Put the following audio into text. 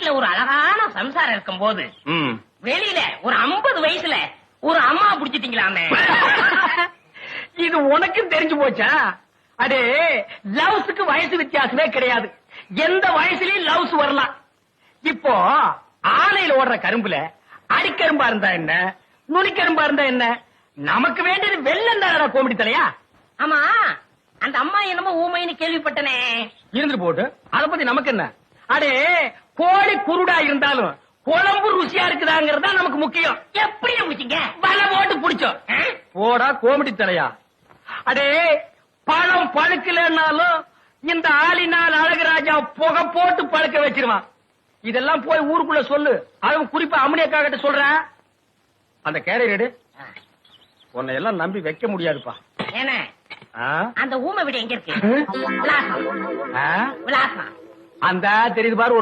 வீட்டுல ஒரு அழகான சம்சாரம் இருக்கும் போது வெளியில ஒரு 50 வயசுல ஒரு அம்மா புடிச்சிட்டீங்களாமே. இது உனக்கும் தெரிஞ்சு போச்சா? அடே, லவ்ஸுக்கு வயசு வித்தியாசமே கிடையாது. எந்த வயசுலயும் லவ்ஸ் வரலாம். இப்போ ஆலையில ஓடுற கரும்புல அடிக்கரும்பா இருந்தா என்ன, நுனிக்கரும்பா இருந்தா என்ன? நமக்கு வேண்டியது வெள்ளம் தானடா கோமடி தலையா. ஆமா, அந்த அம்மா என்னமோ ஊமைன்னு கேள்விப்பட்டனே. இருந்துட்டு போட்டு அத பத்தி நமக்கு என்ன? அடே, கோழி குருடா இருந்தாலும் குழம்பு ருசியா இருக்குதாங்கிறது தான் நமக்கு முக்கியம். எப்படி முடிச்சீங்க? வலை போட்டு புடிச்சோம். போடா கோமடி தலையா. அடே, பழம் பழுக்கலன்னாலும் இந்த ஆளினால் அழகுராஜா புகை போட்டு பழுக்க வச்சிருவான். இதெல்லாம் போய் ஊருக்குள்ள சொல்லு. அதுவும் குறிப்பா அம்மனியக்கா கிட்ட சொல்றேன். அந்த கேரியர் உன்னை எல்லாம் நம்பி வைக்க முடியாதுப்பா. ஏன்னா அந்த ஊமை வீடு எங்க இருக்கு? விலாசம். அந்த தெரியுது பாரு ஒரு